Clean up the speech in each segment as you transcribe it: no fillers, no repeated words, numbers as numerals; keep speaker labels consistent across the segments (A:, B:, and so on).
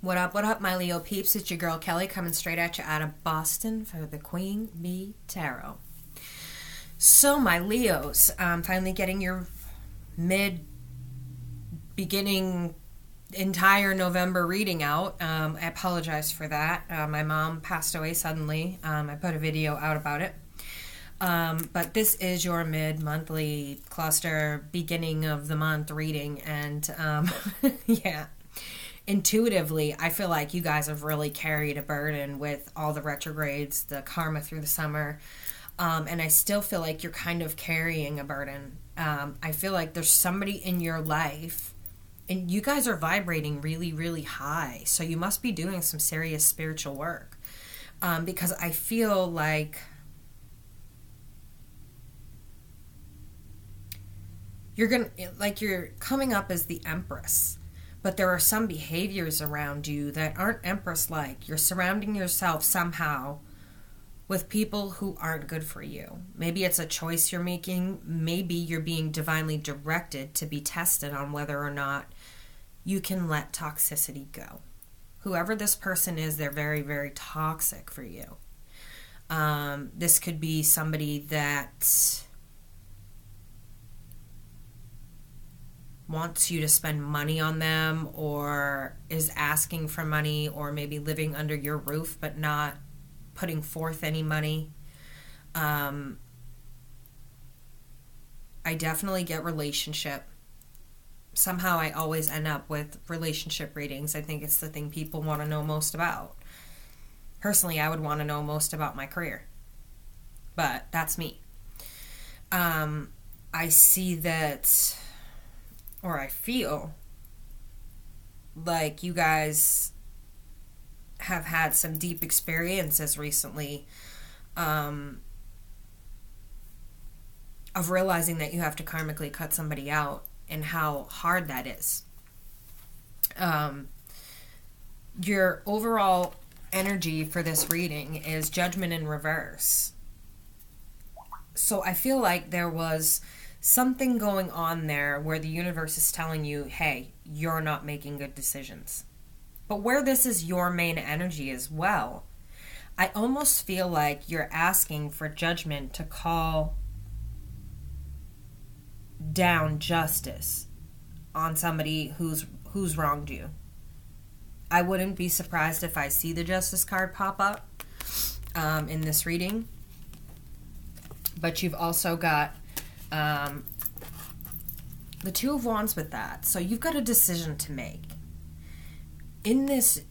A: What up, my Leo peeps? It's your girl Kelly coming straight at you out of Boston for the Queen Bee Tarot. So, my Leos, finally getting your beginning entire November reading out. I apologize for that. My mom passed away suddenly. I put a video out about it. But this is your mid-monthly cluster beginning of the month reading, and yeah. Intuitively, I feel like you guys have really carried a burden with all the retrogrades, the karma through the summer, and I still feel like you're kind of carrying a burden. I feel like there's somebody in your life, and you guys are vibrating really, really high, so you must be doing some serious spiritual work, because I feel like you're coming up as the Empress. But there are some behaviors around you that aren't Empress-like. You're surrounding yourself somehow with people who aren't good for you. Maybe it's a choice you're making. Maybe you're being divinely directed to be tested on whether or not you can let toxicity go. Whoever this person is, they're very, very toxic for you. This could be somebody that wants you to spend money on them, or is asking for money, or maybe living under your roof but not putting forth any money. I definitely get relationship. Somehow I always end up with relationship readings. I think it's the thing people want to know most about. Personally, I would want to know most about my career, but that's me. I see that, or I feel like you guys have had some deep experiences recently of realizing that you have to karmically cut somebody out and how hard that is. Your overall energy for this reading is Judgment in reverse. So I feel like there was something going on there where the universe is telling you, hey, you're not making good decisions. But where this is your main energy as well, I almost feel like you're asking for judgment to call down justice on somebody who's wronged you. I wouldn't be surprised if I see the Justice card pop up in this reading. But you've also got the Two of Wands with that. So you've got a decision to make. In this,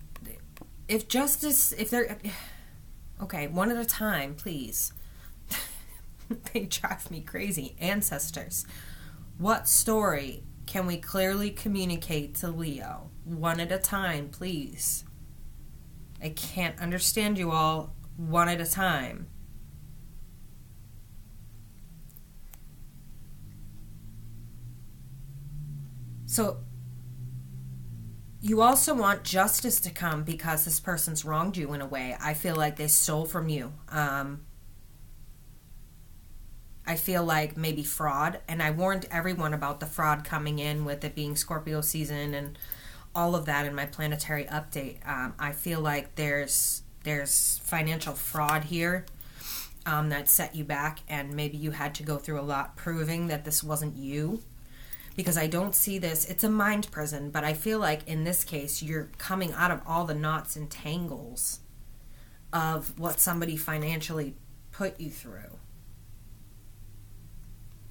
A: okay, one at a time, please. They drive me crazy. Ancestors, what story can we clearly communicate to Leo? One at a time, please. I can't understand you all one at a time. So, you also want justice to come because this person's wronged you in a way. I feel like they stole from you. I feel like maybe fraud. And I warned everyone about the fraud coming in with it being Scorpio season and all of that in my planetary update. I feel like there's financial fraud here that set you back. And maybe you had to go through a lot proving that this wasn't you. Because I don't see this, it's a mind prison, but I feel like in this case, you're coming out of all the knots and tangles of what somebody financially put you through.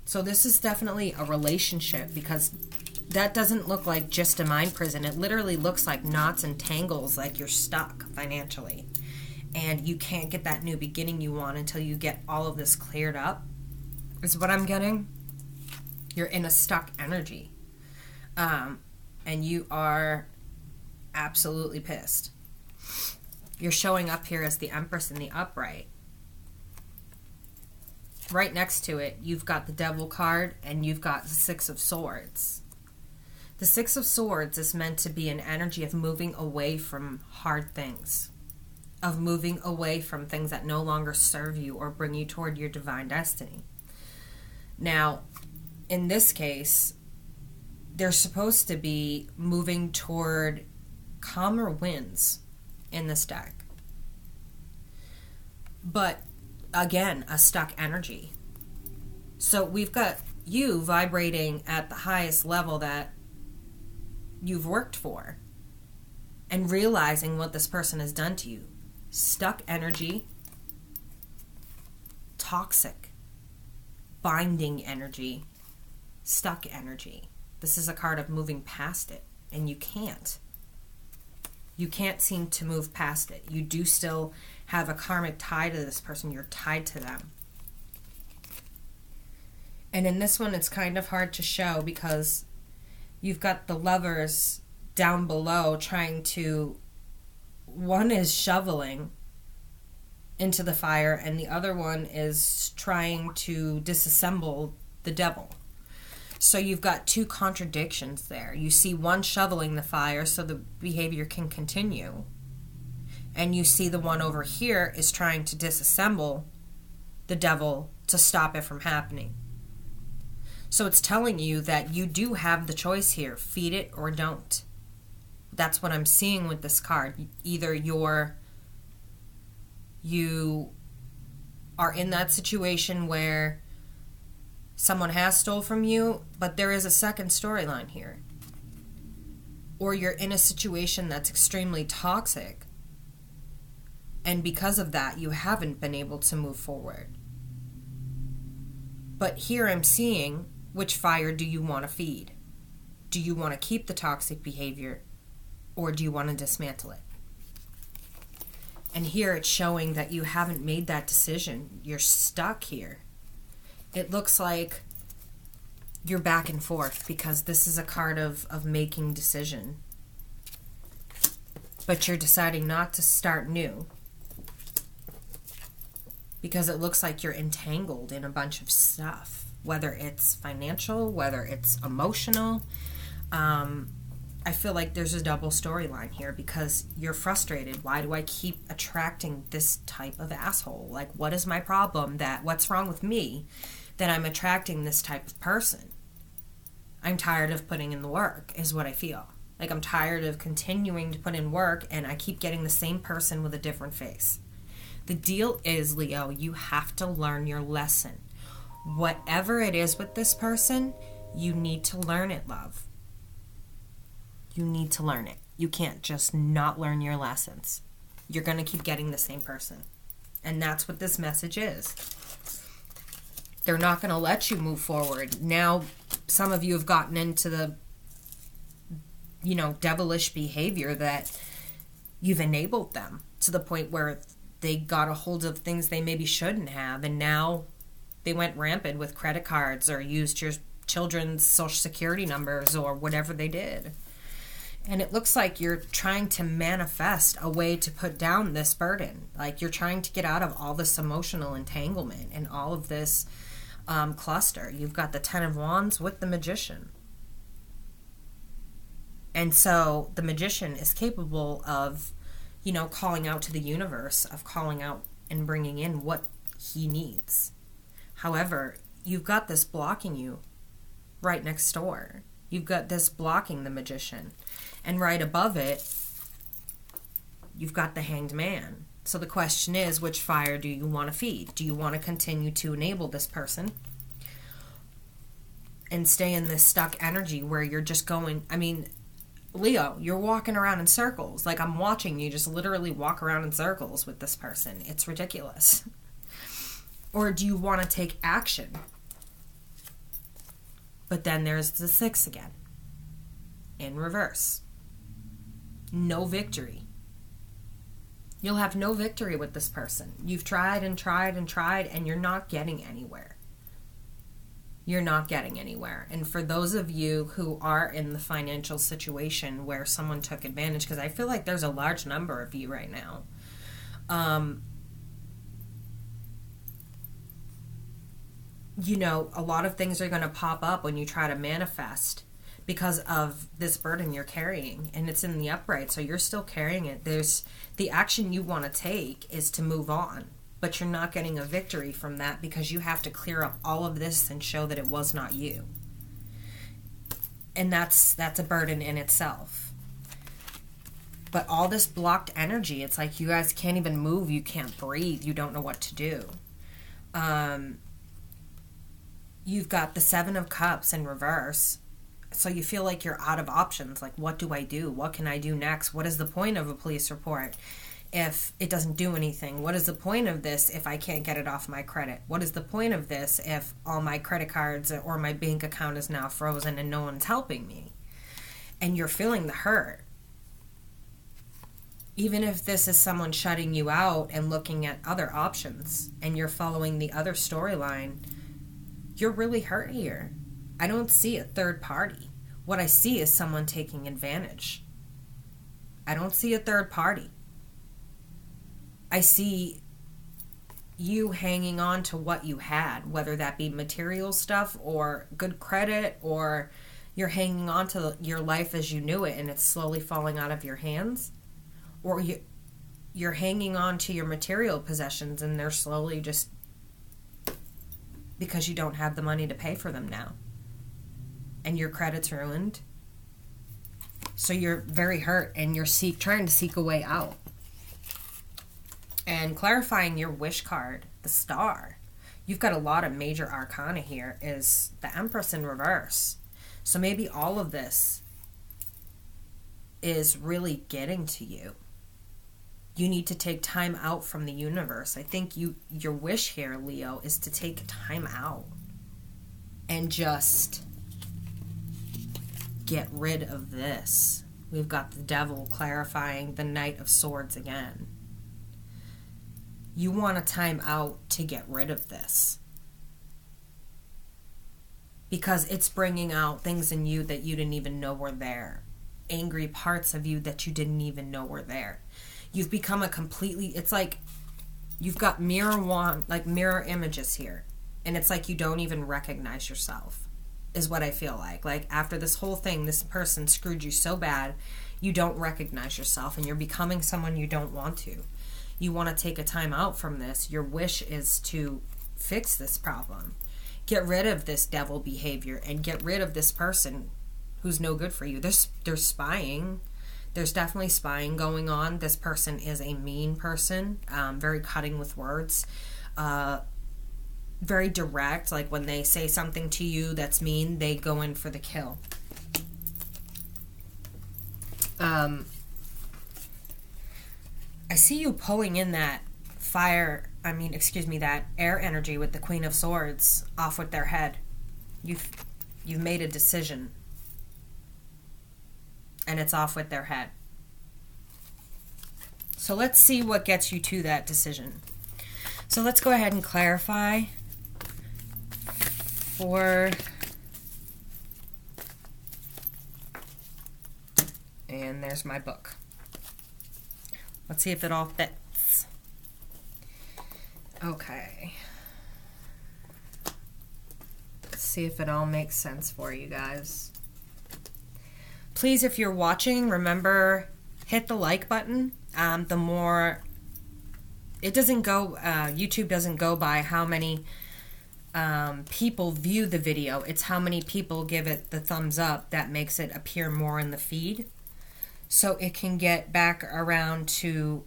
A: So this is definitely a relationship, because that doesn't look like just a mind prison. It literally looks like knots and tangles, like you're stuck financially. And you can't get that new beginning you want until you get all of this cleared up, is what I'm getting. You're in a stuck energy. And you are absolutely pissed. You're showing up here as the Empress in the upright. Right next to it, you've got the Devil card and you've got the Six of Swords. The Six of Swords is meant to be an energy of moving away from hard things. Of moving away from things that no longer serve you or bring you toward your divine destiny. Now, in this case, they're supposed to be moving toward calmer winds in this deck. But again, a stuck energy. So we've got you vibrating at the highest level that you've worked for and realizing what this person has done to you. Stuck energy, toxic, binding energy, stuck energy. This is a card of moving past it, and you can't. You can't seem to move past it. You do still have a karmic tie to this person. You're tied to them. And in this one, it's kind of hard to show because you've got the Lovers down below trying to... One is shoveling into the fire, and the other one is trying to disassemble the Devil. So you've got two contradictions there. You see one shoveling the fire so the behavior can continue. And you see the one over here is trying to disassemble the Devil to stop it from happening. So it's telling you that you do have the choice here. Feed it or don't. That's what I'm seeing with this card. Either you are in that situation where someone has stole from you, but there is a second storyline here. Or you're in a situation that's extremely toxic, and because of that, you haven't been able to move forward. But here I'm seeing, which fire do you want to feed? Do you want to keep the toxic behavior, or do you want to dismantle it? And here it's showing that you haven't made that decision. You're stuck here. It looks like you're back and forth because this is a card of making decision. But you're deciding not to start new because it looks like you're entangled in a bunch of stuff, whether it's financial, whether it's emotional. I feel like there's a double storyline here because you're frustrated. Why do I keep attracting this type of asshole? Like, what is my problem? What's wrong with me that I'm attracting this type of person? I'm tired of putting in the work, is what I feel. Like, I'm tired of continuing to put in work, and I keep getting the same person with a different face. The deal is, Leo, you have to learn your lesson. Whatever it is with this person, you need to learn it, love. You need to learn it. You can't just not learn your lessons. You're going to keep getting the same person. And that's what this message is. They're not going to let you move forward. Now, some of you have gotten into the, devilish behavior that you've enabled them to the point where they got a hold of things they maybe shouldn't have. And now they went rampant with credit cards or used your children's social security numbers or whatever they did. And it looks like you're trying to manifest a way to put down this burden. Like you're trying to get out of all this emotional entanglement and all of this cluster. You've got the Ten of Wands with the Magician. And so the Magician is capable of, calling out to the universe, of calling out and bringing in what he needs. However, you've got this blocking you right next door. You've got this blocking the Magician. And right above it, you've got the Hanged Man. So the question is, which fire do you want to feed? Do you want to continue to enable this person and stay in this stuck energy where you're just going, Leo, you're walking around in circles. Like I'm watching you just literally walk around in circles with this person. It's ridiculous. Or do you want to take action? But then there's the 6 again. In reverse. No victory. You'll have no victory with this person. You've tried and tried and tried, and you're not getting anywhere. You're not getting anywhere. And for those of you who are in the financial situation where someone took advantage, because I feel like there's a large number of you right now, a lot of things are going to pop up when you try to manifest because of this burden you're carrying, and it's in the upright, so you're still carrying it. There's the action you want to take is to move on, but you're not getting a victory from that because you have to clear up all of this and show that it was not you. And that's a burden in itself. But all this blocked energy, it's like you guys can't even move. You can't breathe. You don't know what to do. You've got the Seven of Cups in reverse. So you feel like you're out of options. Like, what do I do? What can I do next? What is the point of a police report if it doesn't do anything? What is the point of this if I can't get it off my credit? What is the point of this if all my credit cards or my bank account is now frozen and no one's helping me? And you're feeling the hurt. Even if this is someone shutting you out and looking at other options and you're following the other storyline, you're really hurt here. I don't see a third party. What I see is someone taking advantage. I don't see a third party. I see you hanging on to what you had, whether that be material stuff or good credit, or you're hanging on to your life as you knew it and it's slowly falling out of your hands. Or you're hanging on to your material possessions and they're slowly just because you don't have the money to pay for them now. And your credit's ruined. So you're very hurt and you're trying to seek a way out. And clarifying your wish card, the Star. You've got a lot of major arcana here, is the Empress in reverse. So maybe all of this is really getting to you. You need to take time out from the universe. I think your wish here, Leo, is to take time out and just get rid of this. We've got the Devil clarifying the Knight of Swords again. You want a time out to get rid of this. Because it's bringing out things in you that you didn't even know were there. Angry parts of you that you didn't even know were there. You've become it's like you've got mirror images here. And it's like you don't even recognize yourself, is what I feel like. Like, after this whole thing, this person screwed you so bad, you don't recognize yourself and you're becoming someone you don't want to. You want to take a time out from this. Your wish is to fix this problem. Get rid of this devil behavior and get rid of this person who's no good for you. There's spying. There's definitely spying going on. This person is a mean person, very cutting with words, very direct. Like, when they say something to you that's mean, they go in for the kill. I see you pulling in that that air energy with the Queen of Swords off with their head. You've made a decision. And it's off with their head. So let's see what gets you to that decision. So let's go ahead and clarify and there's my book. Let's see if it all fits. Okay. Let's see if it all makes sense for you guys. Please, if you're watching, remember, hit the like button. The more, it doesn't go, YouTube doesn't go by how many people view the video. It's how many people give it the thumbs up that makes it appear more in the feed. So it can get back around to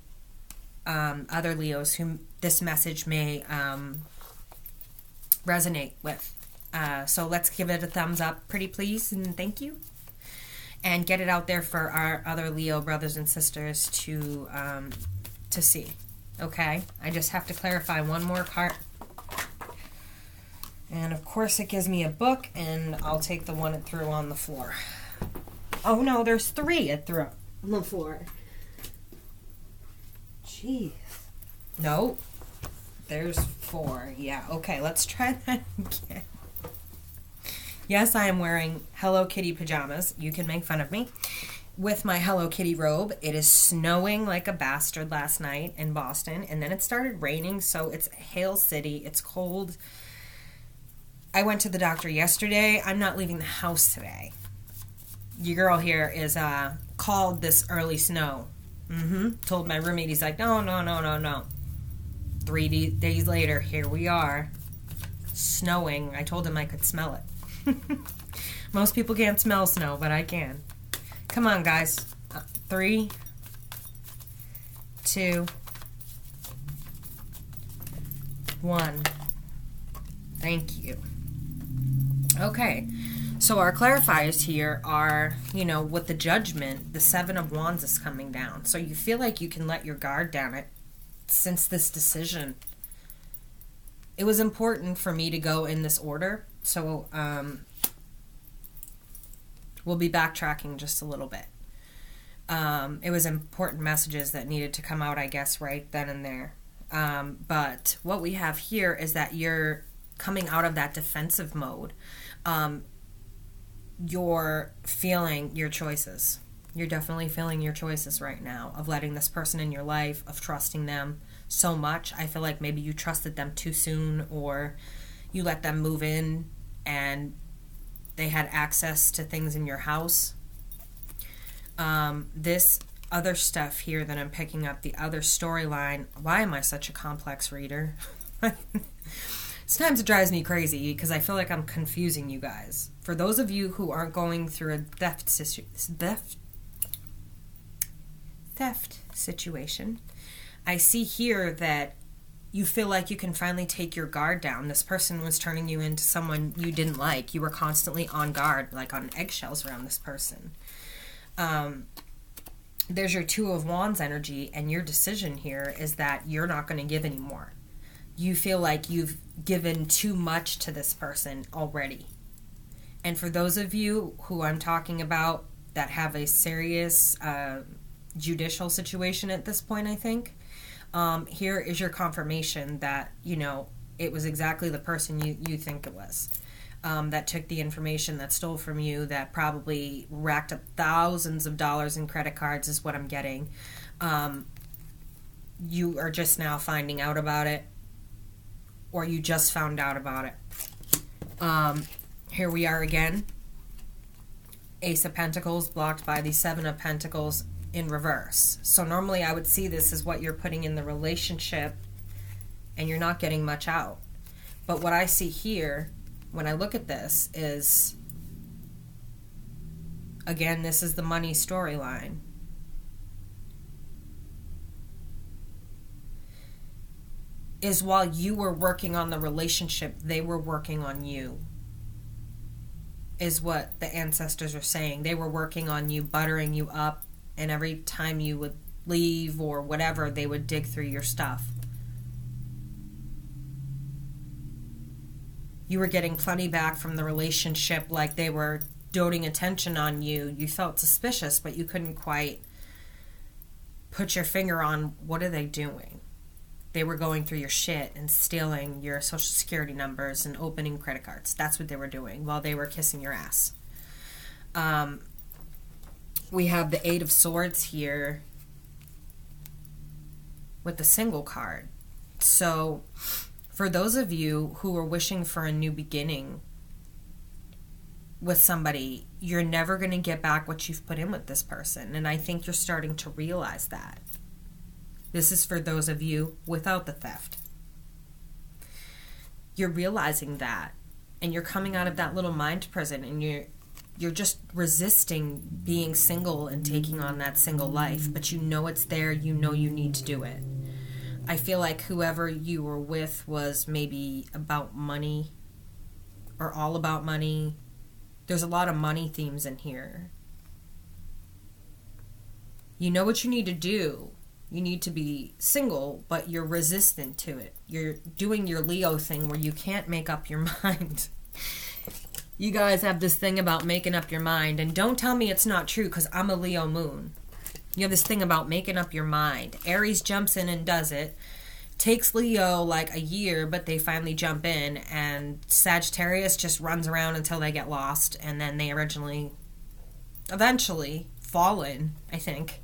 A: other Leos whom this message may resonate with. So let's give it a thumbs up, pretty please, and thank you. And get it out there for our other Leo brothers and sisters to see. Okay? I just have to clarify one more part. And of course it gives me a book, and I'll take the one it threw on the floor. Oh no, there's 3 it threw on the floor. Jeez. No. There's 4. Yeah, okay, let's try that again. Yes, I am wearing Hello Kitty pajamas. You can make fun of me. With my Hello Kitty robe. It is snowing like a bastard last night in Boston. And then it started raining, so it's Hail City. It's cold. I went to the doctor yesterday. I'm not leaving the house today. Your girl here is called this early snow. Told my roommate, he's like, no. 3 days later, here we are. Snowing. I told him I could smell it. Most people can't smell snow, but I can. Come on, guys. 3, 2, 1. Thank you. Okay, so our clarifiers here are, you know, with the Judgment, the 7 of Wands is coming down. So you feel like you can let your guard down since this decision. It was important for me to go in this order, so we'll be backtracking just a little bit. It was important messages that needed to come out, I guess, right then and there. But what we have here is that you're coming out of that defensive mode. You're feeling your choices. You're definitely feeling your choices right now of letting this person in your life, of trusting them so much. I feel like maybe you trusted them too soon, or you let them move in and they had access to things in your house. This other stuff here that I'm picking up, the other storyline. Why am I such a complex reader? Sometimes it drives me crazy because I feel like I'm confusing you guys. For those of you who aren't going through a theft situation, I see here that you feel like you can finally take your guard down. This person was turning you into someone you didn't like. You were constantly on guard, like on eggshells around this person. There's your 2 of Wands energy, and your decision here is that you're not going to give anymore. You feel like you've given too much to this person already. And for those of you who I'm talking about that have a serious judicial situation at this point, I think, here is your confirmation that, you know, it was exactly the person you think it was. That took the information, that stole from you, that probably racked up thousands of dollars in credit cards is what I'm getting. You are just now finding out about it, or you just found out about it. Here we are again. Ace of Pentacles blocked by the 7 of Pentacles in reverse. So normally I would see this as what you're putting in the relationship and you're not getting much out. But what I see here when I look at this is, again, this is the money storyline. Is while you were working on the relationship, they were working on you. Is what the ancestors are saying. They were working on you, buttering you up, and every time you would leave or whatever, they would dig through your stuff. You were getting plenty back from the relationship, like they were doting attention on you. You felt suspicious, but you couldn't quite put your finger on what are they doing. They were going through your shit and stealing your social security numbers and opening credit cards. That's what they were doing while they were kissing your ass. We have the 8 of Swords here with the single card. So for those of you who are wishing for a new beginning with somebody, you're never going to get back what you've put in with this person. And I think you're starting to realize that. This is for those of you without the theft. You're realizing that, and you're coming out of that little mind prison, and you're just resisting being single and taking on that single life, but you know it's there, you know you need to do it. I feel like whoever you were with was maybe about money or all about money. There's a lot of money themes in here. You know what you need to do. You need to be single, but you're resistant to it. You're doing your Leo thing where you can't make up your mind. You guys have this thing about making up your mind, and don't tell me it's not true, because I'm a Leo moon. You have this thing about making up your mind. Aries jumps in and does it. Takes Leo like a year, but they finally jump in, and Sagittarius just runs around until they get lost, and then they eventually fall in, I think.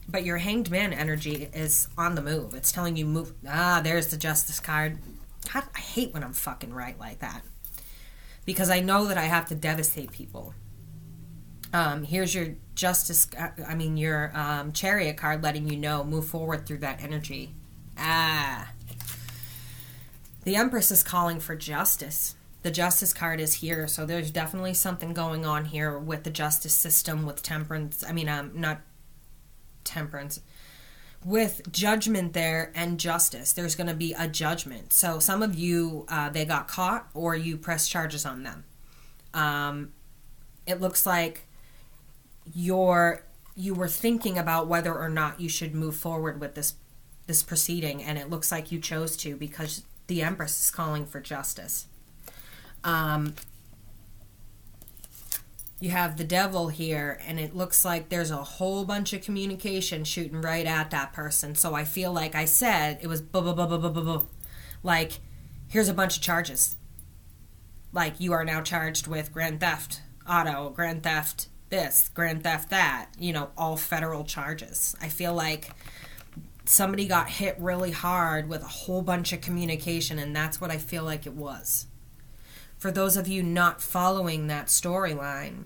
A: But your Hanged Man energy is on the move. It's telling you move. There's the Justice card. I hate when I'm fucking right like that, because I know that I have to devastate people. Here's your your Chariot card letting you know, move forward through that energy. The Empress is calling for justice. The Justice card is here, so there's definitely something going on here with the justice system, with temperance. Not temperance. with judgment there and justice, there's going to be a judgment. So some of you, they got caught or you pressed charges on them. It looks like you were thinking about whether or not you should move forward with this proceeding, and it looks like you chose to because the Empress is calling for justice. You have the Devil here, and it looks like there's a whole bunch of communication shooting right at that person. So I feel like I said it was like, here's a bunch of charges. Like, you are now charged with grand theft auto, grand theft this, grand theft that, you know, all federal charges. I feel like somebody got hit really hard with a whole bunch of communication, and that's what I feel like it was. For those of you not following that storyline,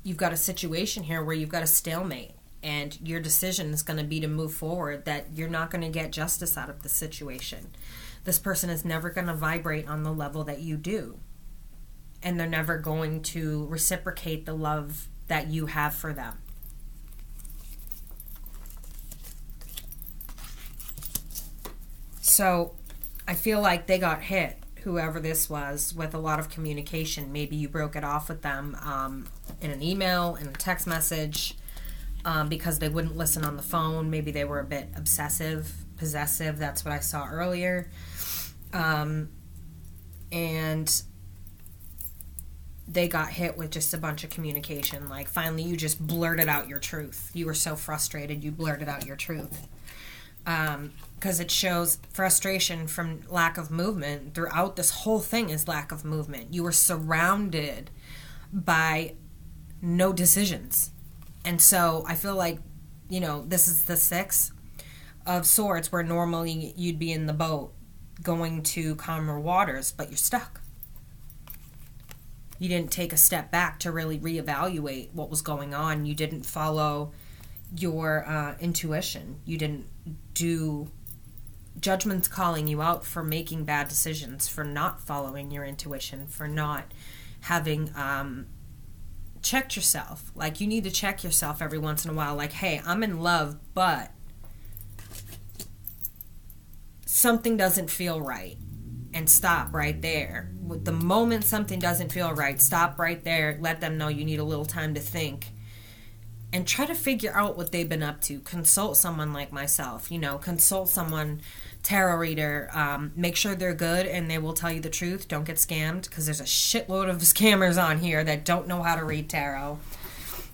A: you've got a situation here where you've got a stalemate, and your decision is going to be to move forward, that you're not going to get justice out of the situation. This person is never going to vibrate on the level that you do, and they're never going to reciprocate the love that you have for them. So I feel like they got hit, whoever this was, with a lot of communication. Maybe you broke it off with them in an email, in a text message, because they wouldn't listen on the phone. Maybe they were a bit obsessive, possessive. That's what I saw earlier. And they got hit with just a bunch of communication. Like, finally you just blurted out your truth. You were so frustrated, you blurted out your truth. Because it shows frustration from lack of movement. Throughout this whole thing is lack of movement. You were surrounded by no decisions. And so I feel like, you know, this is the Six of Swords, where normally you'd be in the boat going to calmer waters, but you're stuck. You didn't take a step back to really reevaluate what was going on. You didn't follow your intuition. You didn't do... Judgment's calling you out for making bad decisions, for not following your intuition, for not having checked yourself. Like, you need to check yourself every once in a while. Like, hey, I'm in love, but something doesn't feel right. And stop right there. With the moment something doesn't feel right, stop right there. Let them know you need a little time to think. And try to figure out what they've been up to. Consult someone like myself. You know, consult someone, tarot reader. Make sure they're good and they will tell you the truth. Don't get scammed, because there's a shitload of scammers on here that don't know how to read tarot.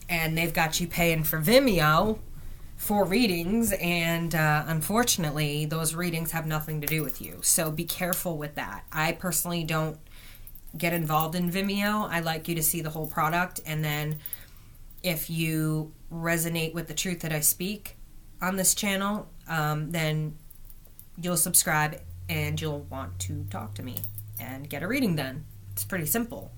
A: And they've got you paying for Vimeo for readings, and unfortunately, those readings have nothing to do with you. So be careful with that. I personally don't get involved in Vimeo. I like you to see the whole product, and then if you resonate with the truth that I speak on this channel, then you'll subscribe and you'll want to talk to me and get a reading done. It's pretty simple.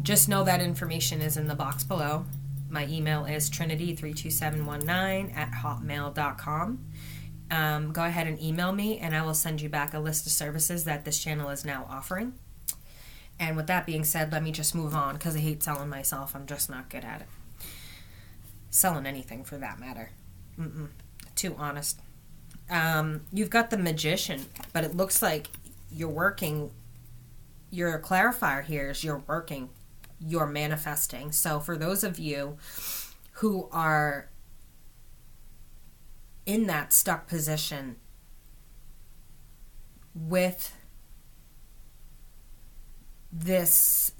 A: Just know that information is in the box below. My email is trinity32719@hotmail.com. Go ahead and email me, and I will send you back a list of services that this channel is now offering. And with that being said, let me just move on, because I hate selling myself. I'm just not good at it. Selling anything, for that matter. Too honest. You've got the Magician, but it looks like you're working. Your clarifier here is you're working. You're manifesting. So for those of you who are in that stuck position with this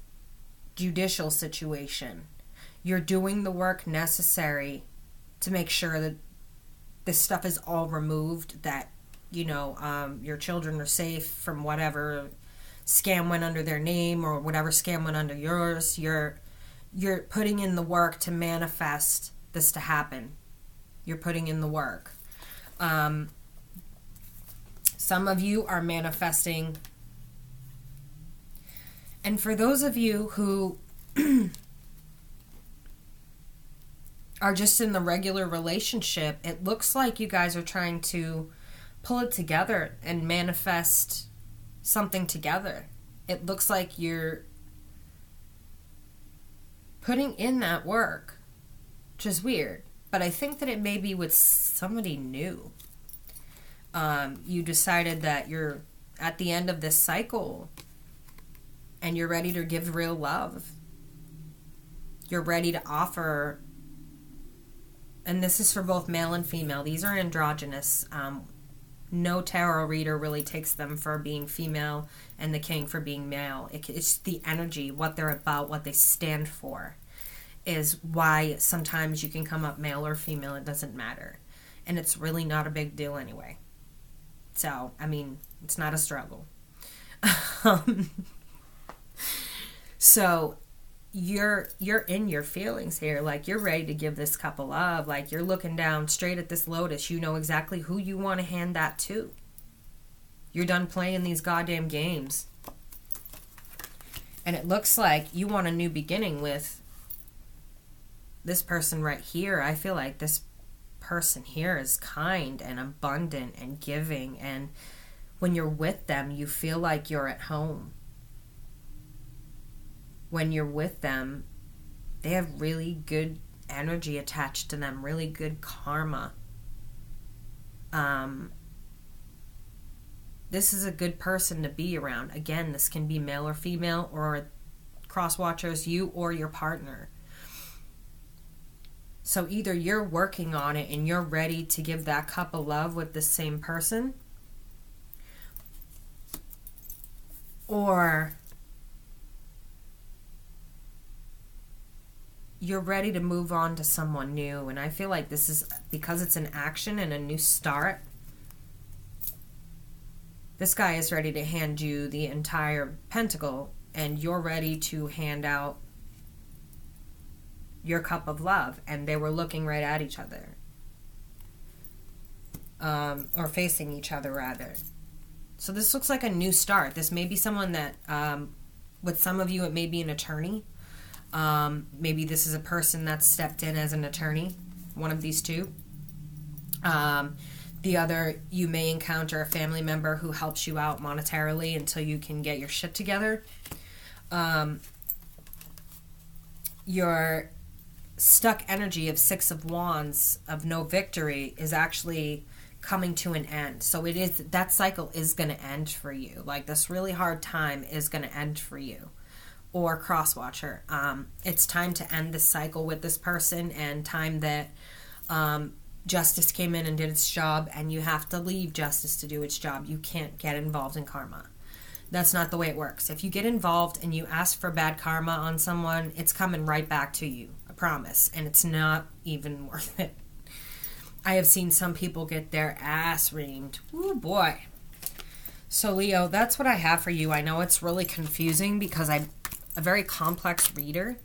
A: judicial situation, you're doing the work necessary to make sure that this stuff is all removed, that, you know, your children are safe from whatever scam went under their name or whatever scam went under yours. You're putting in the work to manifest this to happen. You're putting in the work. Some of you are manifesting. And for those of you who are just in the regular relationship, it looks like you guys are trying to pull it together and manifest something together. It looks like you're putting in that work. which is weird. But I think that it may be with somebody new. You decided that you're at the end of this cycle and you're ready to give real love. You're ready to offer, and this is for both male and female. These are androgynous. No tarot reader really takes them for being female and the king for being male. It's the energy, what they're about, what they stand for, is why sometimes you can come up male or female. It doesn't matter. And it's really not a big deal anyway. So, I mean, it's not a struggle. So, you're in your feelings here. Like, you're ready to give this couple love. Like, you're looking down straight at this lotus. You know exactly who you want to hand that to. You're done playing these goddamn games. And it looks like you want a new beginning with this person right here. I feel like this person here is kind and abundant and giving. And when you're with them, you feel like you're at home. When you're with them, they have really good energy attached to them, really good karma. This is a good person to be around. Again, this can be male or female, or cross watchers, you or your partner. So either you're working on it and you're ready to give that cup of love with the same person, or you're ready to move on to someone new. And I feel like this is because it's an action and a new start. This guy is ready to hand you the entire pentacle, and you're ready to hand out your cup of love. And they were looking right at each other. Or facing each other, rather. So this looks like a new start. This may be someone that, with some of you, it may be an attorney. Maybe this is a person that's stepped in as an attorney, one of these two. The other, you may encounter a family member who helps you out monetarily until you can get your shit together. Your stuck energy of Six of Wands, of no victory, is actually coming to an end. So it is, that cycle is going to end for you. Like, this really hard time is going to end for you. Or crosswatcher. It's time to end this cycle with this person, and time that justice came in and did its job, and you have to leave justice to do its job. You can't get involved in karma. That's not the way it works. If you get involved and you ask for bad karma on someone, it's coming right back to you. I promise. And it's not even worth it. I have seen some people get their ass reamed. Ooh, boy. So, Leo, that's what I have for you. I know it's really confusing because I'm a very complex reader,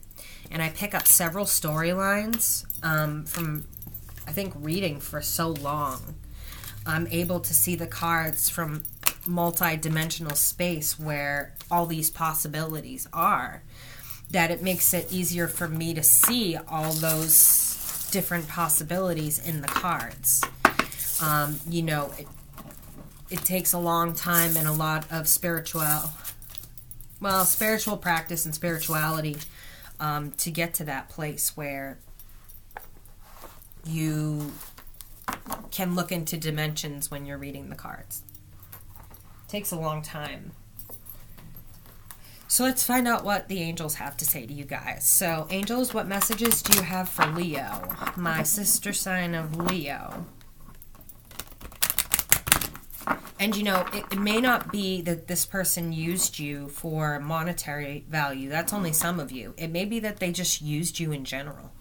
A: and I pick up several storylines from, I think, reading for so long. I'm able to see the cards from multi-dimensional space where all these possibilities are, that it makes it easier for me to see all those different possibilities in the cards. You know, it takes a long time and a lot of spiritual practice and spirituality to get to that place where you can look into dimensions when you're reading the cards. It takes a long time. So let's find out what the angels have to say to you guys. So, angels, what messages do you have for Leo, my sister sign of Leo? And, you know, it may not be that this person used you for monetary value. That's only some of you. It may be that they just used you in general.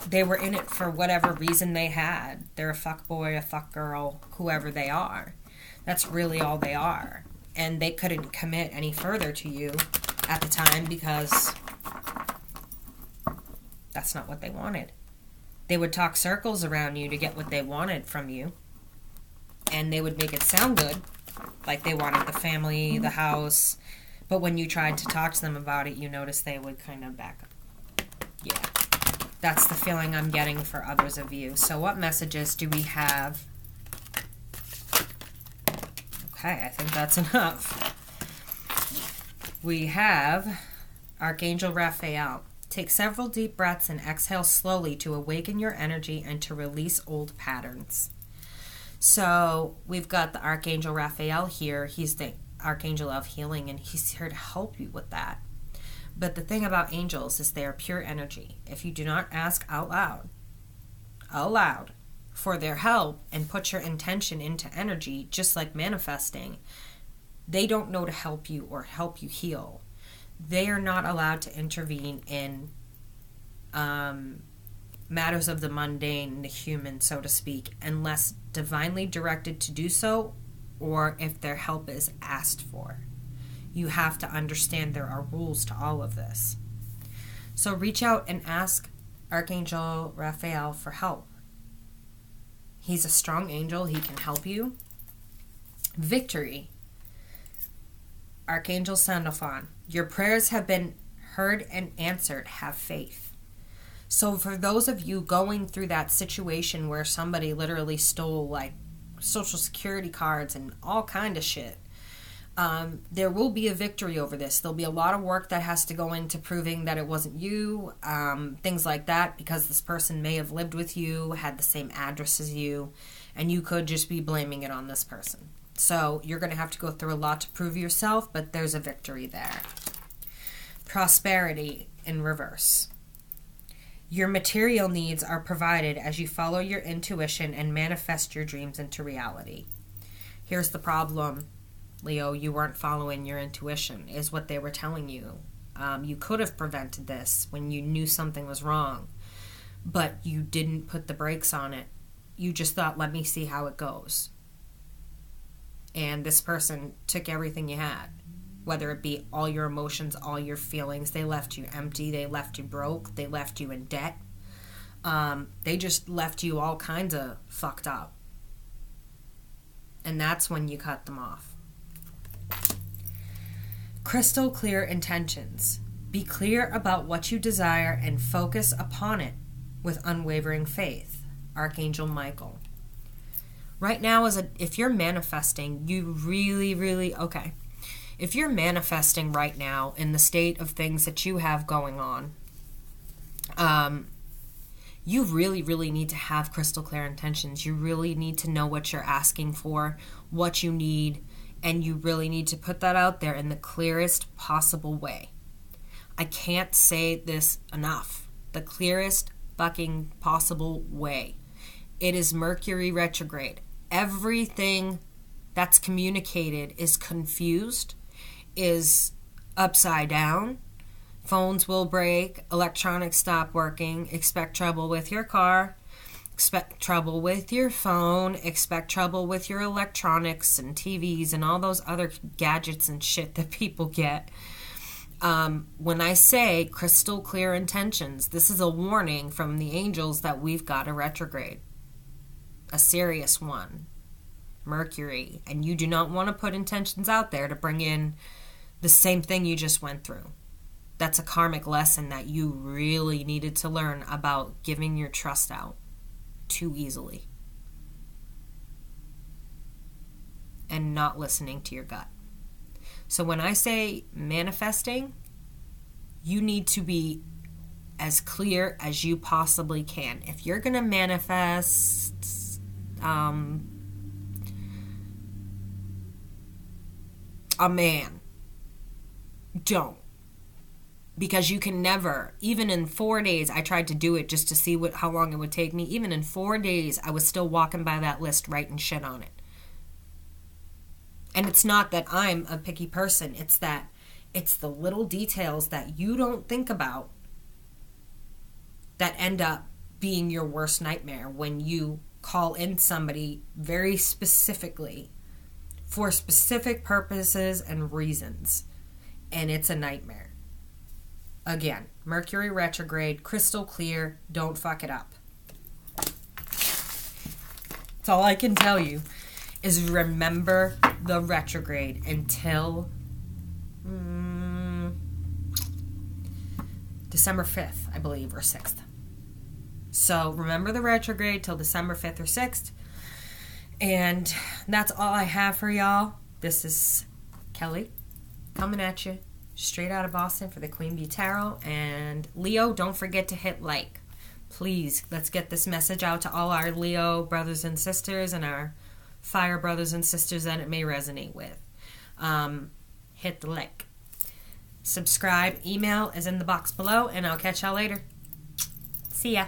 A: They were in it for whatever reason they had. They're a fuck boy, a fuck girl, whoever they are. That's really all they are. And they couldn't commit any further to you at the time because that's not what they wanted. They would talk circles around you to get what they wanted from you. And they would make it sound good. Like they wanted the family, the house. But when you tried to talk to them about it, you noticed they would kind of back up. Yeah. That's the feeling I'm getting for others of you. So what messages do we have? Okay, I think that's enough. We have Archangel Raphael. Take several deep breaths and exhale slowly to awaken your energy and to release old patterns. So we've got the Archangel Raphael here. He's the Archangel of healing, and he's here to help you with that. But the thing about angels is they are pure energy. If you do not ask out loud for their help and put your intention into energy, just like manifesting, they don't know to help you or help you heal. They are not allowed to intervene in matters of the mundane, the human, so to speak, unless divinely directed to do so, or if their help is asked for. You have to understand there are rules to all of this. So reach out and ask Archangel Raphael for help. He's a strong angel. He can help you. Victory. Archangel Sandalphon. Your prayers have been heard and answered. Have faith. So for those of you going through that situation where somebody literally stole like social security cards and all kind of shit, there will be a victory over this. There'll be a lot of work that has to go into proving that it wasn't you, things like that, because this person may have lived with you, had the same address as you, and you could just be blaming it on this person. So you're going to have to go through a lot to prove yourself, but there's a victory there. Prosperity in reverse. Your material needs are provided as you follow your intuition and manifest your dreams into reality. Here's the problem, Leo. You weren't following your intuition, is what they were telling you. You could have prevented this when you knew something was wrong, but you didn't put the brakes on it. You just thought, let me see how it goes. And this person took everything you had, whether it be all your emotions, all your feelings. They left you empty. They left you broke. They left you in debt. They just left you all kinds of fucked up. And that's when you cut them off. Crystal clear intentions. Be clear about what you desire and focus upon it with unwavering faith. Archangel Michael. Right now, if you're manifesting, you really, if you're manifesting right now in the state of things that you have going on, you really need to have crystal clear intentions. You really need to know what you're asking for, what you need, and you really need to put that out there in the clearest possible way. I can't say this enough. The clearest fucking possible way. It is Mercury retrograde. Everything that's communicated is confused, is upside down. Phones will break, electronics stop working, expect trouble with your car, expect trouble with your phone, expect trouble with your electronics and TVs and all those other gadgets and shit that people get. When I say crystal clear intentions, this is a warning from the angels that we've got a retrograde. A serious one. Mercury. And you do not want to put intentions out there to bring in the same thing you just went through. That's a karmic lesson that you really needed to learn about giving your trust out too easily. And not listening to your gut. So when I say manifesting, you need to be as clear as you possibly can. If you're going to manifest a man, don't. Because you can never, even in 4 days, I tried to do it just to see how long it would take me. Even in 4 days, I was still walking by that list writing shit on it. And it's not that I'm a picky person. It's that it's the little details that you don't think about that end up being your worst nightmare when you call in somebody very specifically for specific purposes and reasons. And it's a nightmare. Again, Mercury retrograde, crystal clear, don't fuck it up. That's all I can tell you is remember the retrograde until December 5th, I believe, or 6th. So remember the retrograde till December 5th or 6th. And that's all I have for y'all. This is Kelly coming at you straight out of Boston for the Queen Bee Tarot. And Leo, don't forget to hit like. Please, let's get this message out to all our Leo brothers and sisters and our fire brothers and sisters that it may resonate with. Hit the like. Subscribe. Email is in the box below, and I'll catch y'all later. See ya.